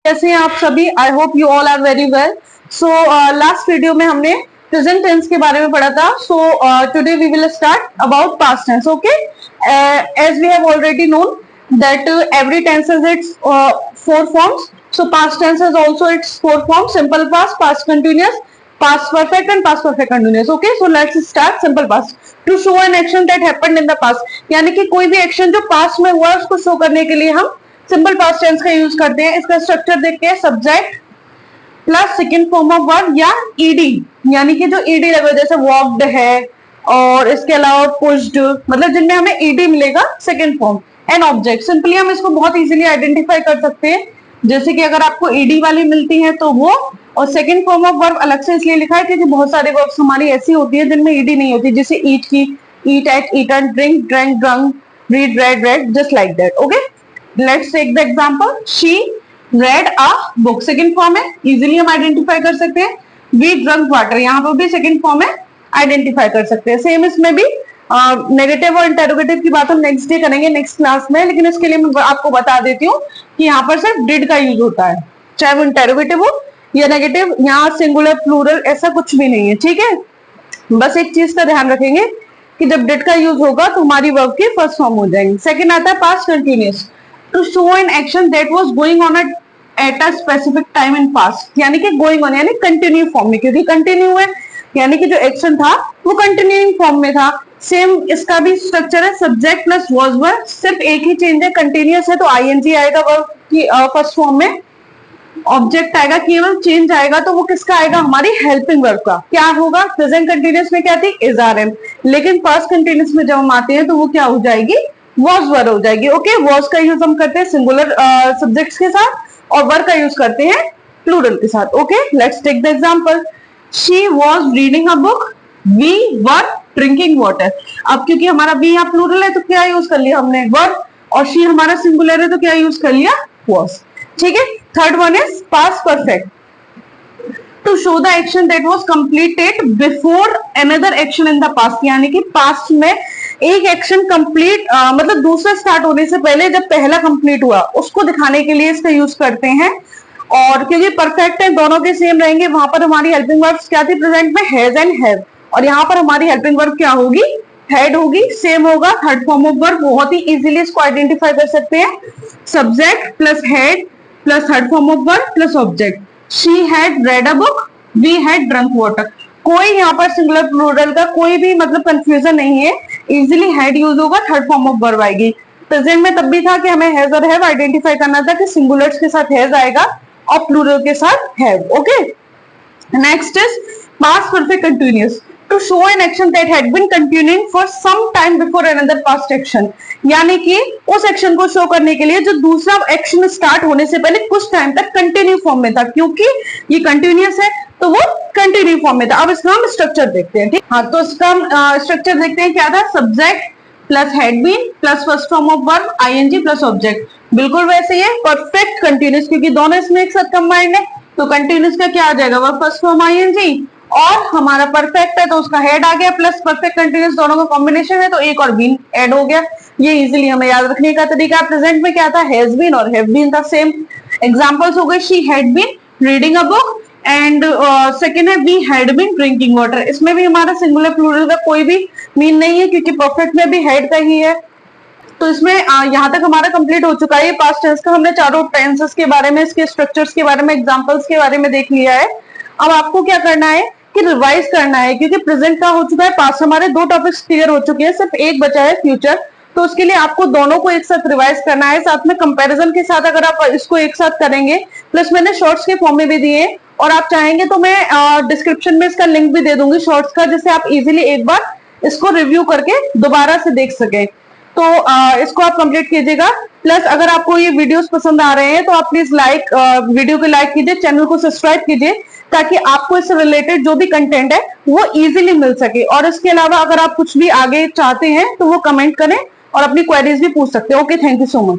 कैसे हैं आप सभी? I hope you all are very well. So last video में हमने प्रेजेंट टेंस के बारे में पढ़ा था। So today we will start about past tense. Okay, as we have already known that every tense has its four forms. So past tense has also its four forms: simple past, past continuous, past perfect and past perfect continuous. Okay, so let's start simple past. To show an action that happened in the past, यानी कि कोई भी action जो past में हुआ उसको show करने के लिए हम सिंपल पास्ट टेंस का यूज करते हैं. इसका स्ट्रक्चर देखते हैं: subject plus second form of verb या ईडी, यानी कि जो ईडी लगे जैसे वॉक्ड है और इसके अलावा पुश्ड, मतलब जिनमें हमें ईडी मिलेगा second form. And object, simply हम इसको बहुत इजीली आइडेंटिफाई कर सकते हैं. जैसे कि अगर आपको ईडी वाली मिलती है तो वो, और सेकंड फॉर्म ऑफ वर्ब अलग से इसलिए लिखा है क्योंकि बहुत सारे वर्ब्स हमारी ऐसी होती है जिनमें ईडी नहीं होती, जैसे ईट की, eat ate, eaten, drink, drank, drunk, read, read, read, just like that. Okay, let's take the example. She read a book, second form है, इजीली हम आइडेंटिफाई कर सकते हैं. वी ड्रंक वाटर, यहाँ पर भी सेकंड फॉर्म है, आइडेंटिफाई कर सकते हैं. सेम इसमें भी नेगेटिव और इंटरोगेटिव की बात हम नेक्स्ट डे करेंगे, नेक्स्ट क्लास में, लेकिन इसके लिए मैं आपको बता देती हूँ कि यहाँ पर सिर्फ डिड का यूज होता है, चाहे वो इंटरोगेटिव हो या नेगेटिव. यहाँ सिंगुलर प्लूरल ऐसा कुछ भी नहीं है. ठीक है, बस एक चीज का ध्यान रखेंगे कि जब डिड का यूज होगा तो हमारी वर्ब की फर्स्ट फॉर्म हो जाएंगी. सेकंड आता है past continuous. To show an action that was going on at a specific time in past, यानी कि गोइंग ऑन यानी कंटिन्यू फॉर्म में, क्योंकि कंटिन्यू है यानी कि जो एक्शन था वो कंटिन्यूइंग फॉर्म में था. सेम इसका भी स्ट्रक्चर है, सब्जेक्ट प्लस वाज वर, सिर्फ एक ही चेंज है, कंटिन्यूअस है तो आईएनजी आएगा वर्ब की फर्स्ट फॉर्म में. ऑब्जेक्ट आएगा, केवल चेंज आएगा तो वो किसका आएगा, हमारी हेल्पिंग वर्ब का. क्या होगा, प्रेजेंट कंटिन्यूअस में क्या थी, इज आर एम, लेकिन पास्ट कंटिन्यूअस में जब हम आते हैं तो वो क्या हो जाएगी, वॉज वर हो जाएगी. ओके, वॉज का यूज हम करते हैं सिंगुलर सब्जेक्ट्स के साथ और वर का यूज करते हैं प्लूरल के साथ. Okay, let's take the example. She was reading a book, we were drinking water. अब क्योंकि हमारा बी यहाँ प्लूरल है तो क्या यूज कर लिया हमने, वर, और शी हमारा सिंगुलर है तो क्या यूज कर लिया, वॉज. ठीक है, third one is past perfect. To show the action that was completed before another action in the past, यानी कि पास्ट में एक एक्शन कंप्लीट मतलब दूसरा स्टार्ट होने से पहले जब पहला कंप्लीट हुआ उसको दिखाने के लिए इसका यूज करते हैं. और क्योंकि परफेक्ट है, दोनों के सेम रहेंगे, वहां पर हमारी हेल्पिंग वर्ब्स क्या थी प्रेजेंट में, हैज एंड हैव, और यहाँ पर हमारी हेल्पिंग वर्ब क्या होगी, हैड होगी. सेम होगा थर्ड फॉर्म ऑफ वर्ब, बहुत ही इजीली इसको आइडेंटिफाई कर सकते हैं. Subject plus had plus third form of verb plus object. She had read a book, we had drunk water. कोई यहाँ पर सिंगुलर प्लूरल का कोई भी मतलब कंफ्यूजन नहीं है, इजीली हैड यूज होगा, थर्ड फॉर्म ऑफ वर्ब आएगी. प्रेजेंट में तब भी था कि हमें हैज और हैव आइडेंटिफाई करना था कि सिंगुलर्स के साथ हैज आएगा और प्लूरल के साथ have. Okay, next is past perfect continuous. To show an action that had been continuing for some time before another past action, यानी कि उस एक्शन को शो करने के लिए जो दूसरा एक्शन स्टार्ट होने से पहले कुछ टाइम तक कंटिन्यू फॉर्म में था, क्योंकि ये कंटिन्यूअस है तो वो कंटिन्यू फॉर्म में था. अब इसका हम स्ट्रक्चर देखते हैं. ठीक, हाँ, तो इसका स्ट्रक्चर देखते हैं. क्या था, subject plus had been plus first form of verb I N G plus object. बिल्कुल वैसे ही है परफेक्ट कंटिन्यूअस, क्योंकि दोनों इसमें एक साथ कंबाइंड है तो कंटिन्यूअस का क्या आ जाएगा, वर्ब फर्स्ट फॉर्म आईएनजी, और हमारा परफेक्ट है तो उसका हेड आ गया, प्लस परफेक्ट कंटिन्यूअस दोनों का कॉम्बिनेशन है तो एक और बीन ऐड हो गया. ये इजीली हमें याद रखने का तरीका. प्रेजेंट में क्या था, हैज बीन और हैव बीन था. सेम एग्जांपल्स हो गए, she had been reading a book and second है we had been drinking water. इसमें भी हमारा सिंगुलर प्लूरल का कोई भी मीन नहीं है क्योंकि परफेक्ट में भी हैड का ही है. तो इसमें यहाँ तक हमारा कंप्लीट हो चुका है पास्ट टेंस का. हमने चारों टेंसेस के बारे में, इसके स्ट्रक्चर्स के बारे में, एग्जांपल्स के बारे में देख लिया है. अब आपको क्या करना है कि रिवाइज करना है, क्योंकि प्रेजेंट का हो चुका है, पास्ट हमारे दो टॉपिक्स क्लियर हो चुके हैं, सिर्फ एक बचा है फ्यूचर. तो उसके लिए आपको दोनों को एक साथ रिवाइज करना है, साथ में कंपैरिजन के साथ. अगर आप इसको एक साथ करेंगे, प्लस मैंने शॉर्ट्स के फॉर्म में भी दिए, और आप चाहेंगे तो मैं डिस्क्रिप्शन में इसका लिंक भी दे दूंगी शॉर्ट्स का, जिससे आप इजीली एक बार इसको रिव्यू करके दोबारा से देख सके. तो इसको आप कंप्लीट कीजिएगा. प्लस अगर आपको ये वीडियोस पसंद आ रहे हैं तो आप प्लीज वीडियो को लाइक कीजिए, चैनल को सब्सक्राइब कीजिए, ताकि आपको इससे रिलेटेड जो भी कंटेंट है वो इजीली मिल सके. और इसके अलावा अगर आप कुछ भी आगे चाहते हैं तो वो कमेंट करें और अपनी क्वेरीज भी पूछ सकते हैं. Okay, thank you so much.